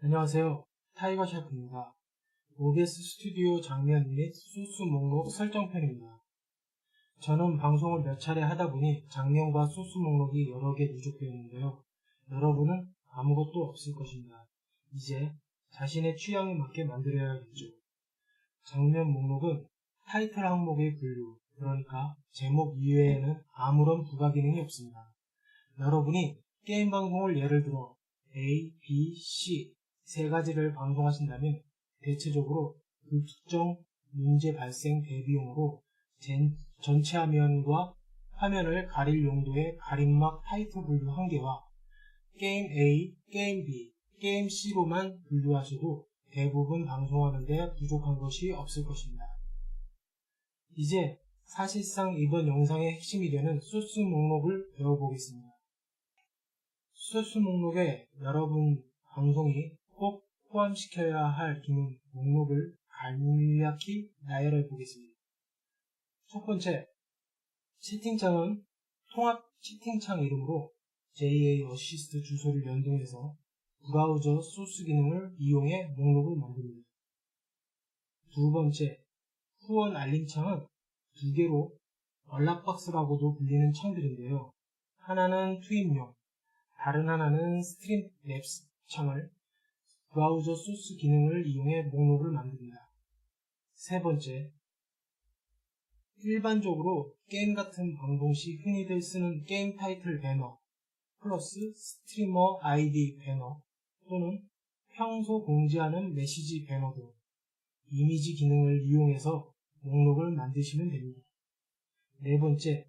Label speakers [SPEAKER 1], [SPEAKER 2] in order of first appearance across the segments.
[SPEAKER 1] 안녕하세요. 타이거 셰프입니다. OBS 스튜디오 장면 및 소스 목록 설정편입니다. 저는 방송을 몇 차례 하다 보니 장면과 소스 목록이 여러 개 누적되었는데요. 여러분은 아무것도 없을 것입니다. 이제 자신의 취향에 맞게 만들어야겠죠. 장면 목록은 타이틀 항목의 분류, 그러니까 제목 이외에는 아무런 부가 기능이 없습니다. 여러분이 게임 방송을 예를 들어 A, B, C 세 가지를 방송하신다면 대체적으로 그 특정 문제 발생 대비용으로 전체 화면과 화면을 가릴 용도의 가림막 타이틀 분류 1개와 게임 A, 게임 B, 게임 C로만 분류하셔도 대부분 방송하는데 부족한 것이 없을 것입니다. 이제 사실상 이번 영상의 핵심이 되는 소스 목록을 배워보겠습니다. 소스 목록에 여러분 방송이 꼭 포함시켜야 할 기능 목록을 간략히 나열해 보겠습니다. 첫 번째, 채팅창은 통합 채팅창 이름으로 JA 어시스트 주소를 연동해서 브라우저 소스 기능을 이용해 목록을 만듭니다. 두 번째, 후원 알림창은 두 개로 연락박스라고도 불리는 창들인데요. 하나는 투입용, 다른 하나는 스트림 랩스 창을 브라우저 소스 기능을 이용해 목록을 만듭니다. 세 번째, 일반적으로 게임 같은 방송 시 흔히들 쓰는 게임 타이틀 배너 플러스 스트리머 아이디 배너 또는 평소 공지하는 메시지 배너 등 이미지 기능을 이용해서 목록을 만드시면 됩니다. 네 번째,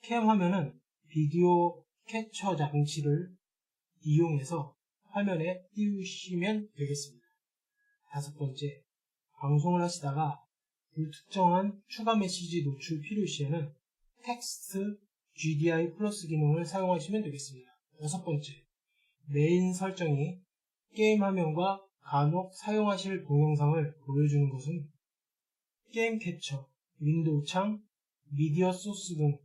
[SPEAKER 1] 캠 화면은 비디오 캡처 장치를 이용해서 화면에 띄우시면 되겠습니다. 다섯 번째, 방송을 하시다가 불특정한 추가 메시지 노출 필요시에는 텍스트 GDI 플러스 기능을 사용하시면 되겠습니다. 여섯 번째, 메인 설정이 게임 화면과 간혹 사용하실 동영상을 보여주는 것은 게임 캡처, 윈도우 창, 미디어 소스 등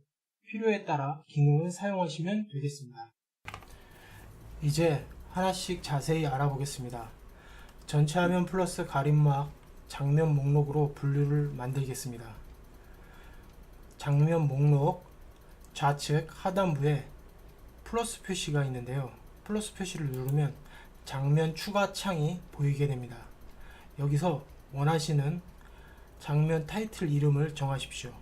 [SPEAKER 1] 필요에 따라 기능을 사용하시면 되겠습니다. 이제 하나씩 자세히 알아보겠습니다. 전체 화면 플러스 가림막 장면 목록으로 분류를 만들겠습니다. 장면 목록 좌측 하단부에 플러스 표시가 있는데요. 플러스 표시를 누르면 장면 추가 창이 보이게 됩니다. 여기서 원하시는 장면 타이틀 이름을 정하십시오.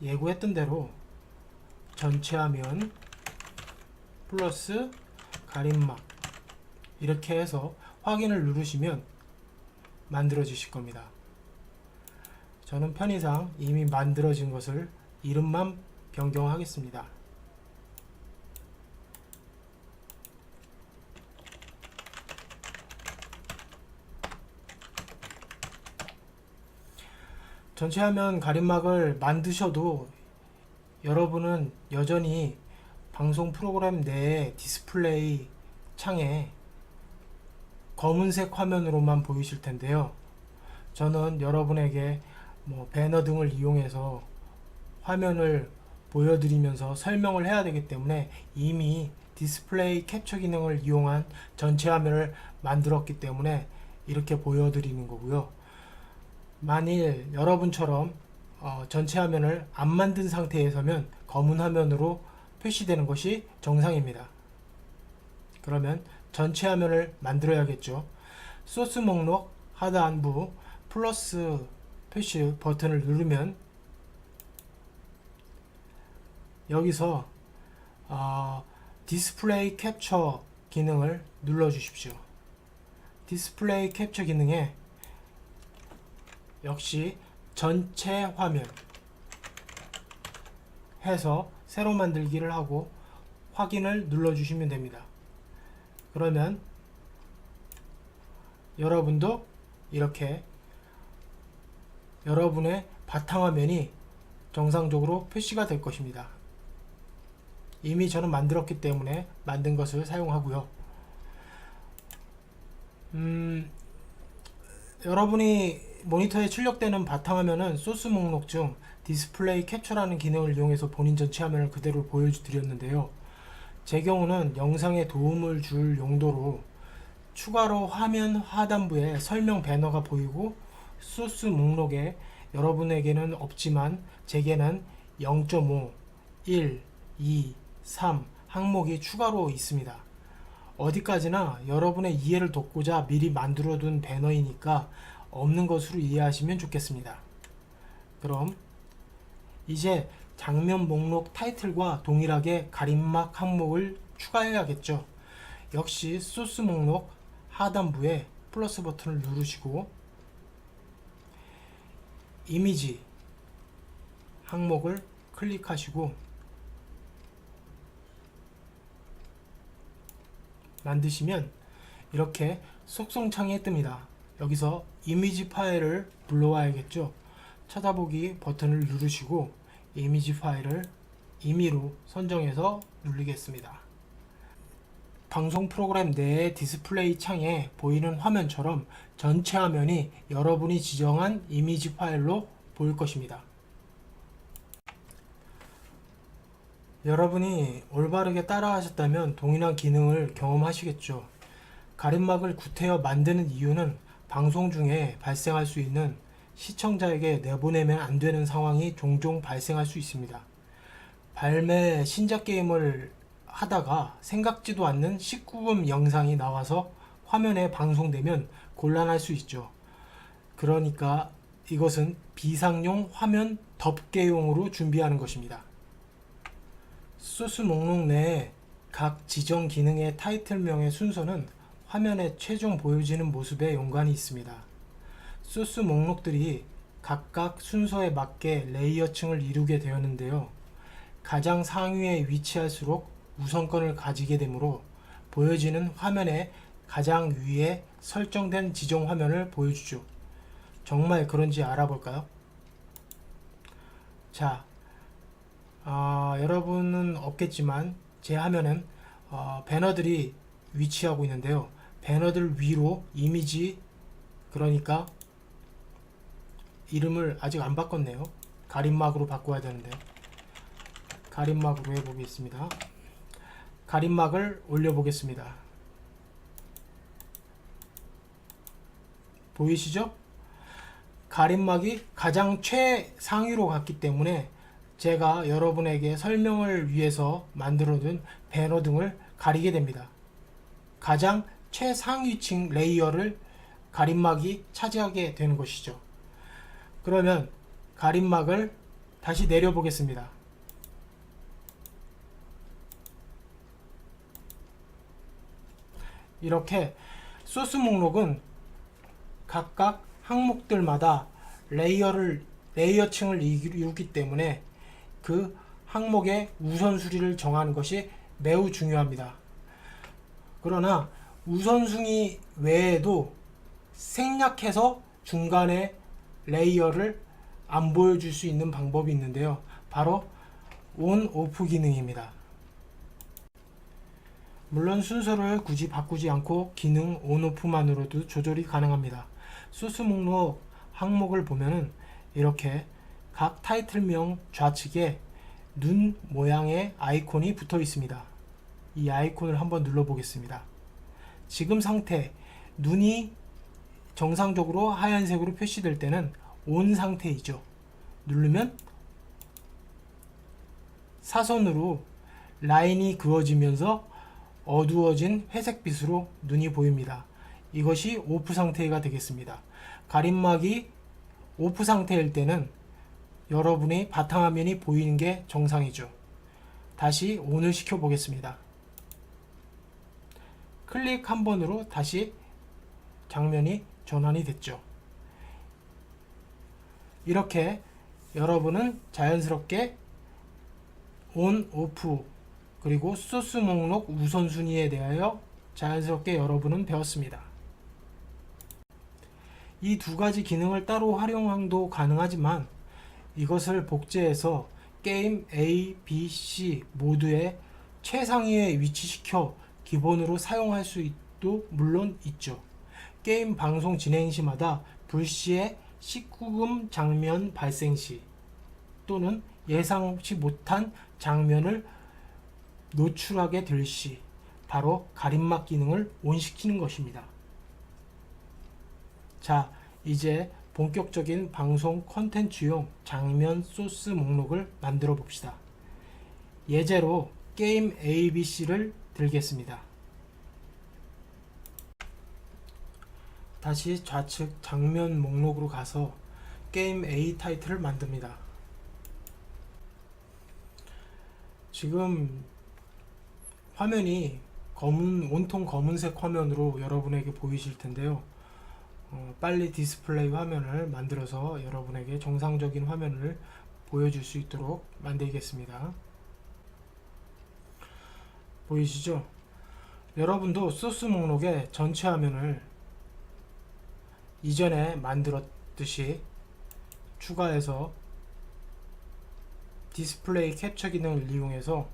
[SPEAKER 1] 예고했던 대로 전체 화면 플러스 가림막 이렇게 해서 확인을 누르시면 만들어지실 겁니다. 저는 편의상 이미 만들어진 것을 이름만 변경하겠습니다. 전체 화면 가림막을 만드셔도 여러분은 여전히 방송 프로그램 내에 디스플레이 창에 검은색 화면으로만 보이실 텐데요. 저는 여러분에게 배너 등을 이용해서 화면을 보여드리면서 설명을 해야 되기 때문에 이미 디스플레이 캡처 기능을 이용한 전체 화면을 만들었기 때문에 이렇게 보여드리는 거고요. 만일 여러분처럼 전체 화면을 안 만든 상태에서면 검은 화면으로 표시되는 것이 정상입니다. 그러면 전체 화면을 만들어야겠죠. 소스 목록 하단부 플러스 표시 버튼을 누르면 여기서 디스플레이 캡처 기능을 눌러 주십시오. 디스플레이 캡처 기능에 역시 전체 화면 해서 새로 만들기를 하고 확인을 눌러 주시면 됩니다. 그러면 여러분도 이렇게 여러분의 바탕화면이 정상적으로 표시가 될 것입니다. 이미 저는 만들었기 때문에 만든 것을 사용하고요. 여러분이 모니터에 출력되는 바탕화면은 소스 목록 중 디스플레이 캡처라는 기능을 이용해서 본인 전체 화면을 그대로 보여드렸는데요. 제 경우는 영상에 도움을 줄 용도로 추가로 화면 하단부에 설명 배너가 보이고 소스 목록에 여러분에게는 없지만 제게는 0.5, 1, 2, 3 항목이 추가로 있습니다. 어디까지나 여러분의 이해를 돕고자 미리 만들어둔 배너이니까 없는 것으로 이해하시면 좋겠습니다. 그럼 이제 장면 목록 타이틀과 동일하게 가림막 항목을 추가해야겠죠. 역시 소스 목록 하단부에 플러스 버튼을 누르시고 이미지 항목을 클릭하시고 만드시면 이렇게 속성창에 뜹니다. 여기서 이미지 파일을 불러와야겠죠. 찾아보기 버튼을 누르시고 이미지 파일을 임의로 선정해서 누르겠습니다. 방송 프로그램 내의 디스플레이 창에 보이는 화면처럼 전체 화면이 여러분이 지정한 이미지 파일로 보일 것입니다. 여러분이 올바르게 따라하셨다면 동일한 기능을 경험하시겠죠. 가림막을 구태여 만드는 이유는 방송 중에 발생할 수 있는 시청자에게 내보내면 안 되는 상황이 종종 발생할 수 있습니다. 발매 신작 게임을 하다가 생각지도 않는 19금 영상이 나와서 화면에 방송되면 곤란할 수 있죠. 그러니까 이것은 비상용 화면 덮개용으로 준비하는 것입니다. 소스 목록 내에 각 지정 기능의 타이틀명의 순서는 화면에 최종 보여지는 모습에 연관이 있습니다. 소스 목록들이 각각 순서에 맞게 레이어층을 이루게 되었는데요. 가장 상위에 위치할수록 우선권을 가지게 되므로 보여지는 화면의 가장 위에 설정된 지정 화면을 보여주죠. 정말 그런지 알아볼까요? 자, 여러분은 없겠지만 제 화면은 배너들이 위치하고 있는데요. 배너들 위로 이미지, 그러니까 이름을 아직 안 바꿨네요. 가림막으로 바꿔야 되는데 가림막으로 해보겠습니다. 가림막을 올려보겠습니다. 보이시죠? 가림막이 가장 최상위로 갔기 때문에 제가 여러분에게 설명을 위해서 만들어둔 배너 등을 가리게 됩니다. 가장 최상위층 레이어를 가림막이 차지하게 되는 것이죠. 그러면 가림막을 다시 내려보겠습니다. 이렇게 소스 목록은 각각 항목들마다 레이어층을 이루기 때문에 그 항목의 우선순위를 정하는 것이 매우 중요합니다. 그러나 우선순위 외에도 생략해서 중간에 레이어를 안 보여줄 수 있는 방법이 있는데요. 바로 온, 오프 기능입니다. 물론 순서를 굳이 바꾸지 않고 기능 온, 오프만으로도 조절이 가능합니다. 소스 목록 항목을 보면은 이렇게 각 타이틀명 좌측에 눈 모양의 아이콘이 붙어 있습니다. 이 아이콘을 한번 눌러 보겠습니다. 지금 상태, 눈이 정상적으로 하얀색으로 표시될 때는 온 상태이죠. 누르면 사선으로 라인이 그어지면서 어두워진 회색빛으로 눈이 보입니다. 이것이 오프 상태가 되겠습니다. 가림막이 오프 상태일 때는 여러분의 바탕화면이 보이는 게 정상이죠. 다시 ON을 시켜 보겠습니다. 클릭 한 번으로 다시 장면이 전환이 됐죠. 이렇게 여러분은 자연스럽게 온, 오프, 그리고 소스 목록 우선순위에 대하여 자연스럽게 여러분은 배웠습니다. 이 두 가지 기능을 따로 활용도 가능하지만 이것을 복제해서 게임 A, B, C 모두의 최상위에 위치시켜 기본으로 사용할 수도 물론 있죠. 게임 방송 진행 시마다 불시에 19금 장면 발생 시 또는 예상치 못한 장면을 노출하게 될 시 바로 가림막 기능을 온시키는 것입니다. 자, 이제 본격적인 방송 콘텐츠용 장면 소스 목록을 만들어 봅시다. 예제로 게임 ABC를 들겠습니다. 다시 좌측 장면 목록으로 가서 게임 A 타이틀을 만듭니다. 지금 화면이 온통 검은색 화면으로 여러분에게 보이실 텐데요. 빨리 디스플레이 화면을 만들어서 여러분에게 정상적인 화면을 보여줄 수 있도록 만들겠습니다. 보이시죠? 여러분도 소스 목록의 전체 화면을 이전에 만들었듯이 추가해서 디스플레이 캡처 기능을 이용해서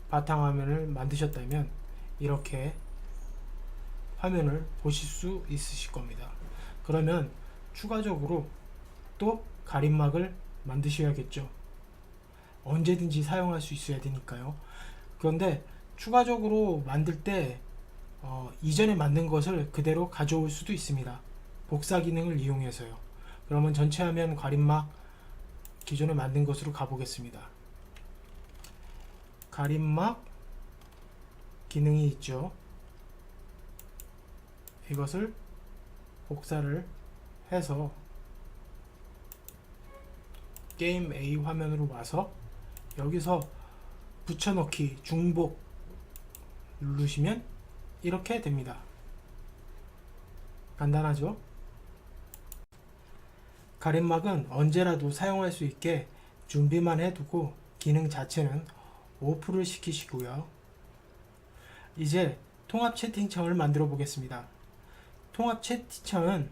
[SPEAKER 1] 바탕화면을 만드셨다면 이렇게 화면을 보실 수 있으실 겁니다. 그러면 추가적으로 또 가림막을 만드셔야겠죠. 언제든지 사용할 수 있어야 되니까요. 그런데 추가적으로 만들 때 이전에 만든 것을 그대로 가져올 수도 있습니다. 복사 기능을 이용해서요. 그러면 전체 화면 가림막 기존에 만든 것으로 가보겠습니다. 가림막 기능이 있죠. 이것을 복사를 해서 게임 A 화면으로 와서 여기서 붙여넣기 중복 누르시면 이렇게 됩니다. 간단하죠? 가림막은 언제라도 사용할 수 있게 준비만 해두고 기능 자체는 오프를 시키시고요. 이제 통합 채팅창을 만들어 보겠습니다. 통합 채팅창은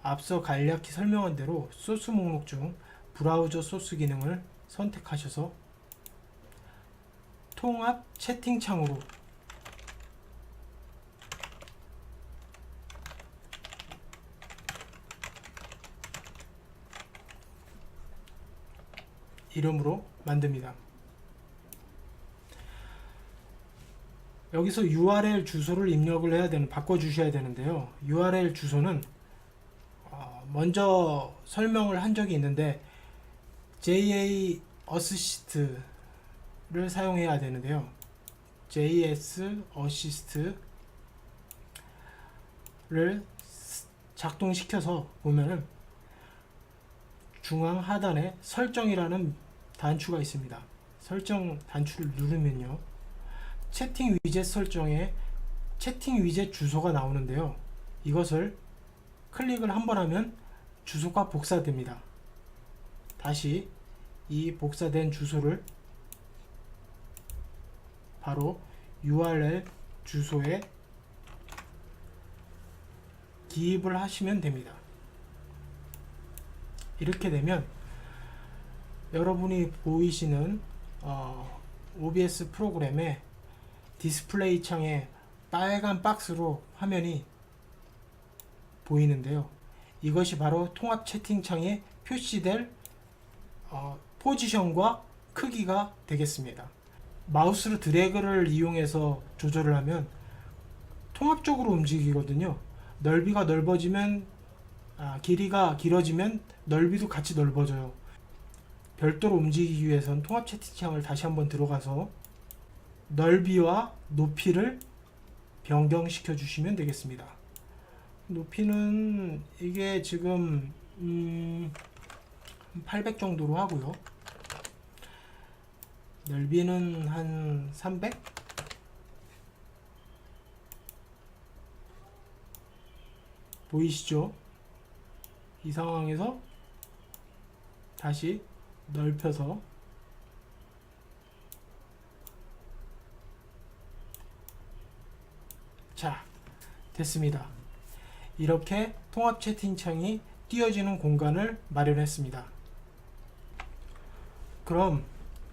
[SPEAKER 1] 앞서 간략히 설명한 대로 소스 목록 중 브라우저 소스 기능을 선택하셔서 통합 채팅창으로 이름으로 만듭니다. 여기서 URL 주소를 입력을 바꿔주셔야 되는데요. URL 주소는 먼저 설명을 한 적이 있는데 JA 어시스트를 사용해야 되는데요. JS 어시스트를 작동시켜서 보면은 중앙 하단에 설정이라는 단추가 있습니다. 설정 단추를 누르면요. 채팅 위젯 설정에 채팅 위젯 주소가 나오는데요. 이것을 클릭을 한번 하면 주소가 복사됩니다. 다시 이 복사된 주소를 바로 URL 주소에 기입을 하시면 됩니다. 이렇게 되면 여러분이 보이시는 OBS 프로그램의 디스플레이 창에 빨간 박스로 화면이 보이는데요. 이것이 바로 통합 채팅창에 표시될 포지션과 크기가 되겠습니다. 마우스로 드래그를 이용해서 조절을 하면 통합적으로 움직이거든요. 넓이가 넓어지면 길이가 길어지면 넓이도 같이 넓어져요. 별도로 움직이기 위해선 통합 채팅창을 다시 한번 들어가서 넓이와 높이를 변경시켜 주시면 되겠습니다. 높이는 이게 지금 800 정도로 하고요. 넓이는 한 300? 보이시죠? 이 상황에서 다시 넓혀서 자, 됐습니다. 이렇게 통합 채팅창이 띄어지는 공간을 마련했습니다. 그럼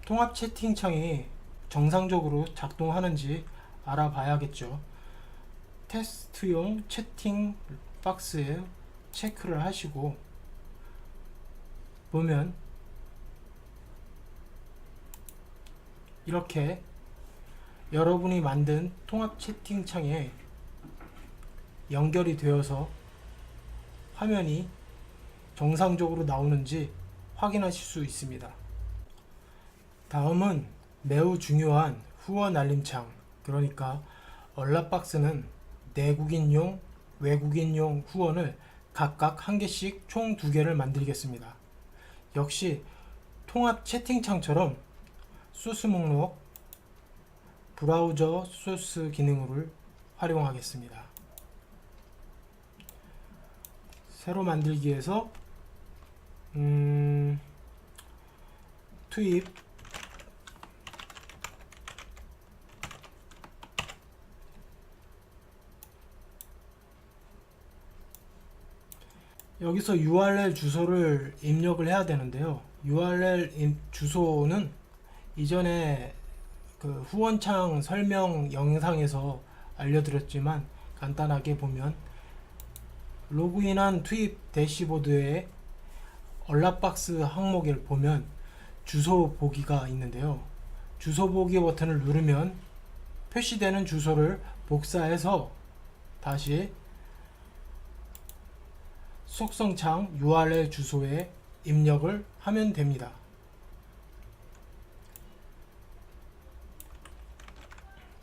[SPEAKER 1] 통합 채팅창이 정상적으로 작동하는지 알아봐야겠죠. 테스트용 채팅 박스에 체크를 하시고 보면 이렇게 여러분이 만든 통합 채팅창에 연결이 되어서 화면이 정상적으로 나오는지 확인하실 수 있습니다. 다음은 매우 중요한 후원 알림창, 그러니까 얼라박스는 내국인용, 외국인용 후원을 각각 한 개씩 총 2개를 만들겠습니다. 역시 통합 채팅창처럼 소스 목록, 브라우저 소스 기능을 활용하겠습니다. 새로 만들기에서 투입 여기서 URL 주소를 입력을 해야 되는데요. URL 주소는 이전에 그 후원창 설명 영상에서 알려드렸지만 간단하게 보면 로그인한 투입 대시보드에 얼라박스 항목을 보면 주소 보기가 있는데요. 주소 보기 버튼을 누르면 표시되는 주소를 복사해서 다시 속성창 URL 주소에 입력을 하면 됩니다.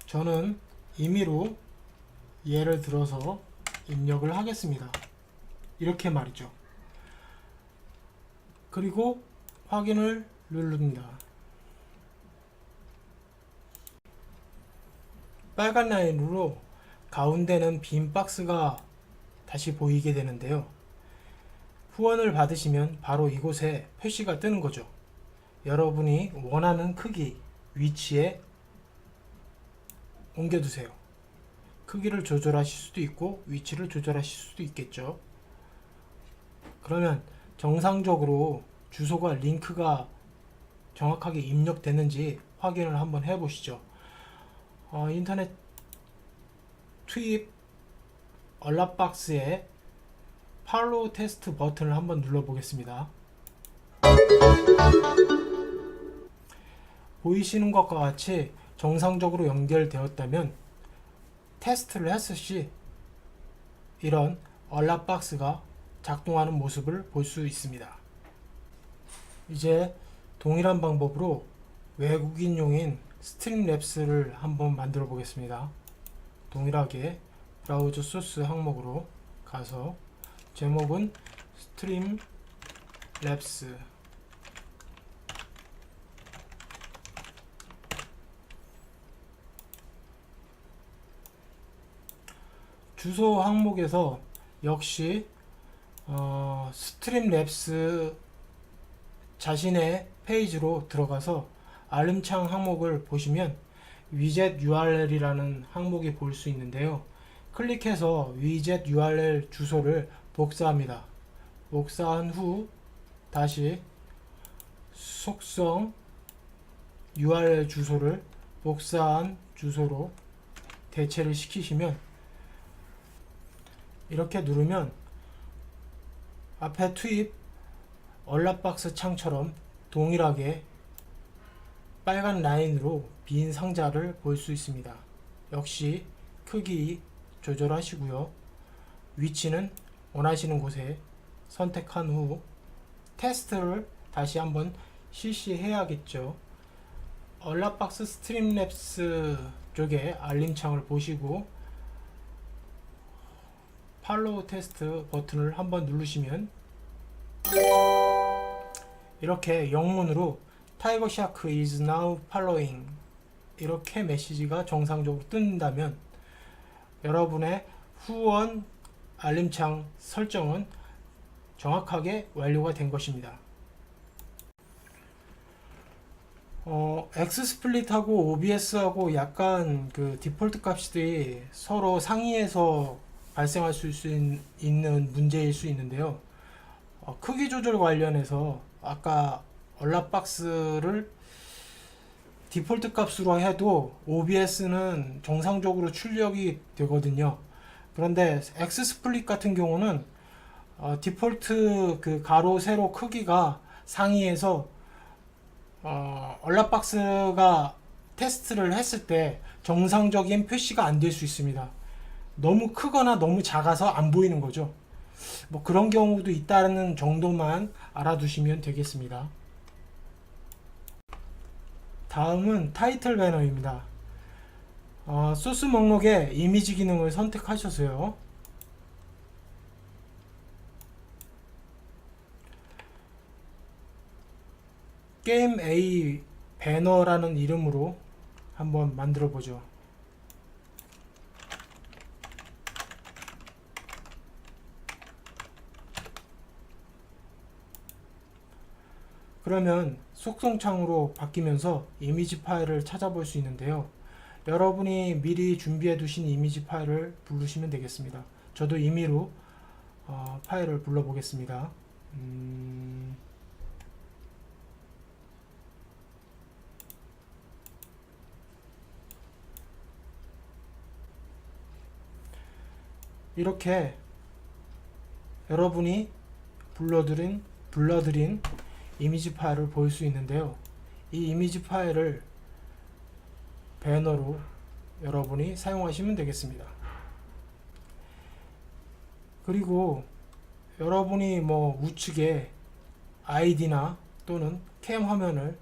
[SPEAKER 1] 저는 임의로 예를 들어서 입력을 하겠습니다. 이렇게 말이죠. 그리고 확인을 누릅니다. 빨간 라인으로 가운데는 빈 박스가 다시 보이게 되는데요. 후원을 받으시면 바로 이곳에 표시가 뜨는 거죠. 여러분이 원하는 크기, 위치에 옮겨두세요. 크기를 조절하실 수도 있고 위치를 조절하실 수도 있겠죠. 그러면 정상적으로 주소가 링크가 정확하게 입력됐는지 확인을 한번 해보시죠. 인터넷 투입 얼라박스에 팔로우 테스트 버튼을 한번 눌러보겠습니다. 보이시는 것과 같이 정상적으로 연결되었다면 테스트를 했을 시 이런 얼라박스가 작동하는 모습을 볼 수 있습니다. 이제 동일한 방법으로 외국인용인 스트림랩스를 한번 만들어 보겠습니다. 동일하게 브라우저 소스 항목으로 가서 제목은 스트림랩스, 주소 항목에서 역시 스트림랩스 자신의 페이지로 들어가서 알림창 항목을 보시면 위젯 URL이라는 항목이 볼 수 있는데요. 클릭해서 위젯 URL 주소를 복사합니다. 복사한 후 다시 속성 URL 주소를 복사한 주소로 대체를 시키시면 이렇게 누르면 앞에 투입 얼라박스 창처럼 동일하게 빨간 라인으로 빈 상자를 볼 수 있습니다. 역시 크기 조절하시고요. 위치는 원하시는 곳에 선택한 후 테스트를 다시 한번 실시해야겠죠. 얼라박스 스트림랩스 쪽에 알림창을 보시고 팔로우 테스트 버튼을 한번 누르시면 이렇게 영문으로 타이거 샤크 is now following 이렇게 메시지가 정상적으로 뜬다면 여러분의 후원 알림창 설정은 정확하게 완료가 된 것입니다. 엑스스플릿하고 OBS하고 약간 그 디폴트 값들이 서로 상이해서 발생할 수 있는 문제일 수 있는데요. 크기 조절 관련해서 아까 얼라박스를 디폴트 값으로 해도 OBS는 정상적으로 출력이 되거든요. 그런데 엑스스플릿 같은 경우는 디폴트 그 가로 세로 크기가 상이해서 얼라박스가 테스트를 했을 때 정상적인 표시가 안 될 수 있습니다. 너무 크거나 너무 작아서 안 보이는 거죠. 뭐 그런 경우도 있다는 정도만 알아두시면 되겠습니다. 다음은 타이틀 배너입니다. 소스 목록에 이미지 기능을 선택하셔서요. 게임 A 배너라는 이름으로 한번 만들어 보죠. 그러면 속성창으로 바뀌면서 이미지 파일을 찾아볼 수 있는데요. 여러분이 미리 준비해 두신 이미지 파일을 부르시면 되겠습니다. 저도 임의로 파일을 불러 보겠습니다. 이렇게 여러분이 불러드린 이미지 파일을 볼 수 있는데요. 이 이미지 파일을 배너로 여러분이 사용하시면 되겠습니다. 그리고 여러분이 우측에 아이디나 또는 캠 화면을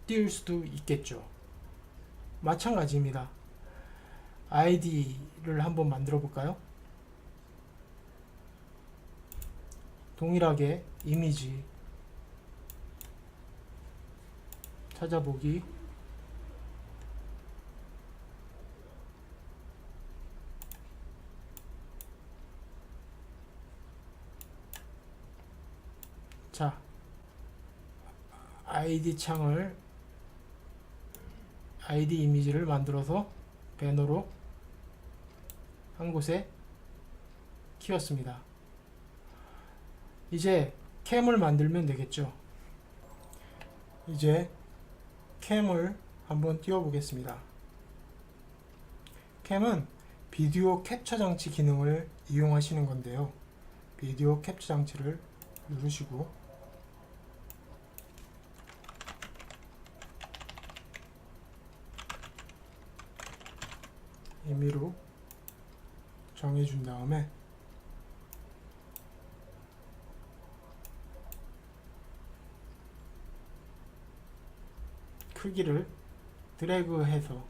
[SPEAKER 1] 띄울 수도 있겠죠. 마찬가지입니다. 아이디를 한번 만들어 볼까요? 동일하게 이미지 찾아보기, 자, 아이디 창을 아이디 이미지를 만들어서 배너로 한 곳에 키웠습니다. 이제 캠을 만들면 되겠죠. 이제 캠을 한번 띄워 보겠습니다. 캠은 비디오 캡처 장치 기능을 이용하시는 건데요. 비디오 캡처 장치를 누르시고 임의로 정해준 다음에 크기를 드래그해서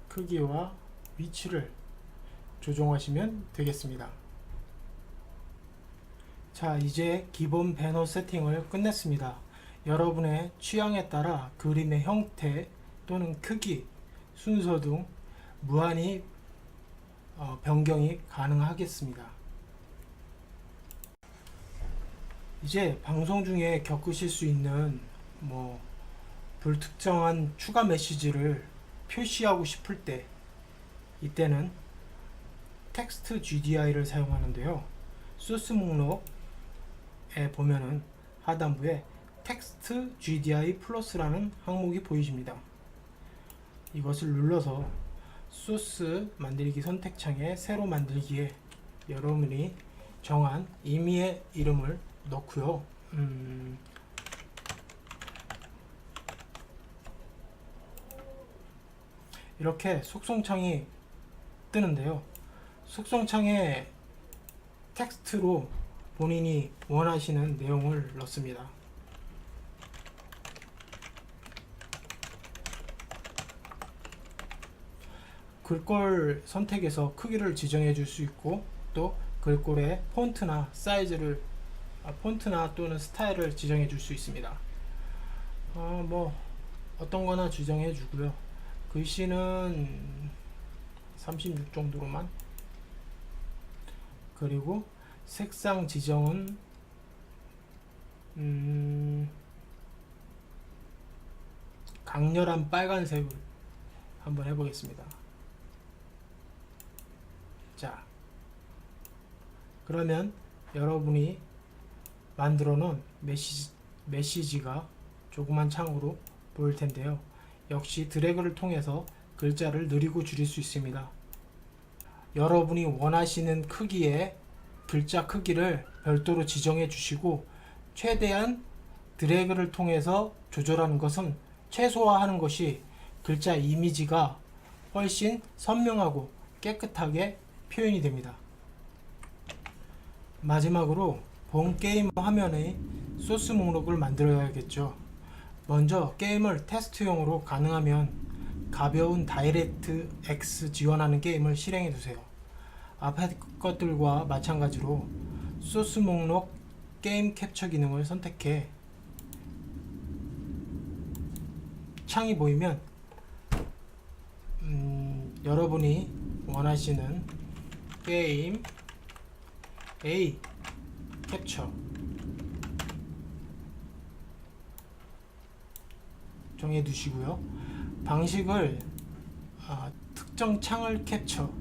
[SPEAKER 1] 크기와 위치를 조정하시면 되겠습니다. 자, 이제 기본 배너 세팅을 끝냈습니다. 여러분의 취향에 따라 그림의 형태 또는 크기, 순서 등 무한히 변경이 가능하겠습니다. 이제 방송 중에 겪으실 수 있는 불특정한 추가 메시지를 표시하고 싶을 때, 이때는 텍스트 GDI를 사용하는데요. 소스 목록에 보면은 하단부에 텍스트 GDI 플러스라는 항목이 보이십니다. 이것을 눌러서 소스 만들기 선택창에 새로 만들기에 여러분이 정한 임의의 이름을 넣고요. 이렇게 속성창이 뜨는데요. 속성창에 텍스트로 본인이 원하시는 내용을 넣습니다. 글꼴 선택에서 크기를 지정해 줄 수 있고, 또 글꼴의 폰트나 사이즈를 폰트나 또는 스타일을 지정해 줄 수 있습니다. 어떤 거나 지정해 주고요. 글씨는 36 정도로만, 그리고 색상 지정은 강렬한 빨간색을 한번 해보겠습니다. 자, 그러면 여러분이 만들어 놓은 메시지가 조그만 창으로 보일 텐데요. 역시 드래그를 통해서 글자를 느리고 줄일 수 있습니다. 여러분이 원하시는 크기의 글자 크기를 별도로 지정해 주시고, 최대한 드래그를 통해서 조절하는 것은 최소화하는 것이 글자 이미지가 훨씬 선명하고 깨끗하게 표현이 됩니다. 마지막으로 본 게임 화면의 소스 목록을 만들어야겠죠. 먼저 게임을 테스트용으로 가능하면 가벼운 다이렉트 X 지원하는 게임을 실행해 두세요. 앞에 것들과 마찬가지로 소스 목록 게임 캡처 기능을 선택해 창이 보이면 여러분이 원하시는 게임 A 캡처 정해 두시고요. 방식을 특정 창을 캡처로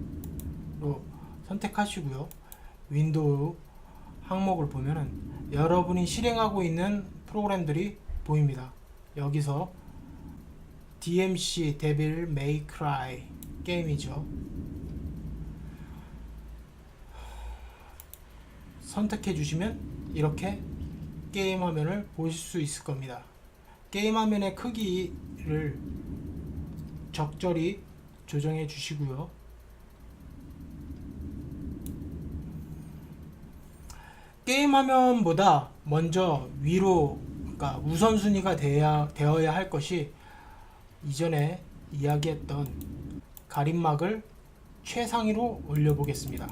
[SPEAKER 1] 선택하시고요. 윈도우 항목을 보면은 여러분이 실행하고 있는 프로그램들이 보입니다. 여기서 DMC 데빌 메이 크라이 게임이죠. 선택해 주시면 이렇게 게임 화면을 보실 수 있을 겁니다. 게임 화면의 크기를 적절히 조정해 주시고요. 게임 화면보다 먼저 위로, 그러니까 우선순위가 되어야 할 것이 이전에 이야기했던 가림막을 최상위로 올려보겠습니다.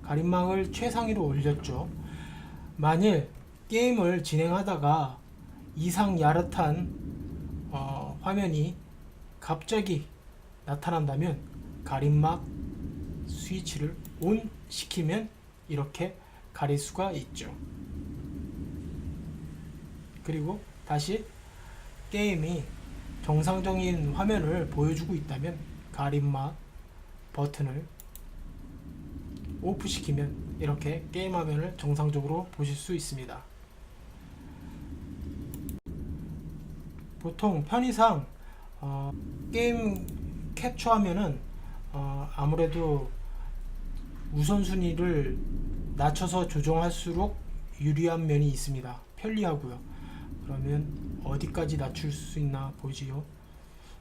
[SPEAKER 1] 가림막을 최상위로 올렸죠. 만일 게임을 진행하다가 이상 야릇한 화면이 갑자기 나타난다면 가림막 스위치를 ON 시키면 이렇게 가릴 수가 있죠. 그리고 다시 게임이 정상적인 화면을 보여주고 있다면 가림막 버튼을 오프 시키면 이렇게 게임 화면을 정상적으로 보실 수 있습니다. 보통 편의상 게임 캡처하면은 아무래도 우선순위를 낮춰서 조정할수록 유리한 면이 있습니다. 편리하고요. 그러면 어디까지 낮출 수 있나 보지요.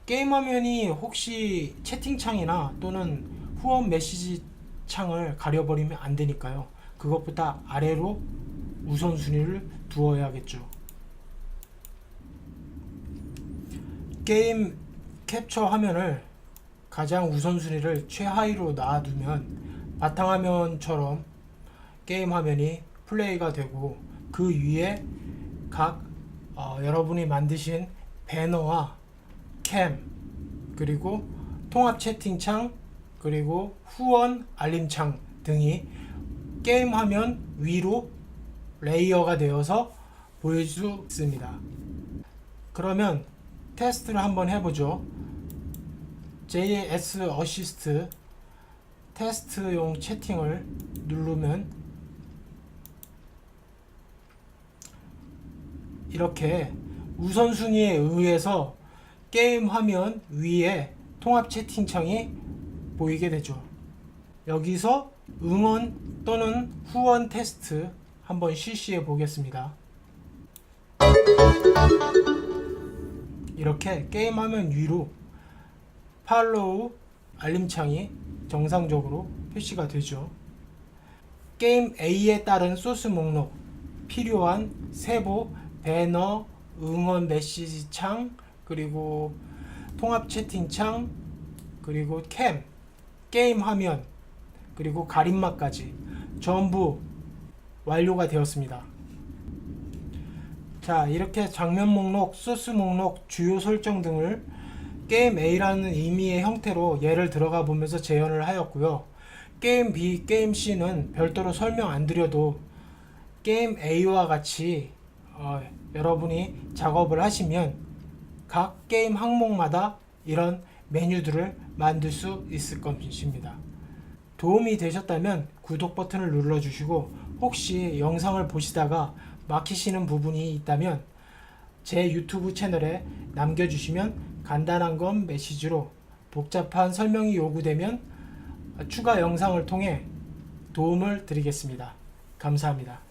[SPEAKER 1] 게임 화면이 혹시 채팅창이나 또는 후원 메시지 창을 가려버리면 안 되니까요. 그것보다 아래로 우선순위를 두어야겠죠. 게임 캡처 화면을 가장 우선순위를 최하위로 놔두면 바탕화면처럼 게임 화면이 플레이가 되고 그 위에 각 여러분이 만드신 배너와 캠 그리고 통합 채팅창 그리고 후원 알림창 등이 게임 화면 위로 레이어가 되어서 보일 수 있습니다. 그러면 테스트를 한번 해보죠. JS 어시스트 테스트용 채팅을 누르면 이렇게 우선순위에 의해서 게임 화면 위에 통합 채팅창이 보이게 되죠. 여기서 응원 또는 후원 테스트 한번 실시해 보겠습니다. 이렇게 게임 화면 위로 팔로우 알림창이 정상적으로 표시가 되죠. 게임 A에 따른 소스 목록, 필요한 세부, 배너, 응원 메시지 창, 그리고 통합 채팅창, 그리고 캠, 게임 화면, 그리고 가림막까지 전부 완료가 되었습니다. 자, 이렇게 장면 목록, 소스 목록, 주요 설정 등을 게임 A라는 의미의 형태로 예를 들어가 보면서 재현을 하였고요. 게임 B, 게임 C는 별도로 설명 안 드려도 게임 A와 같이 여러분이 작업을 하시면 각 게임 항목마다 이런 메뉴들을 만들 수 있을 것입니다. 도움이 되셨다면 구독 버튼을 눌러주시고 혹시 영상을 보시다가 막히시는 부분이 있다면 제 유튜브 채널에 남겨주시면 간단한 건 메시지로 복잡한 설명이 요구되면 추가 영상을 통해 도움을 드리겠습니다. 감사합니다.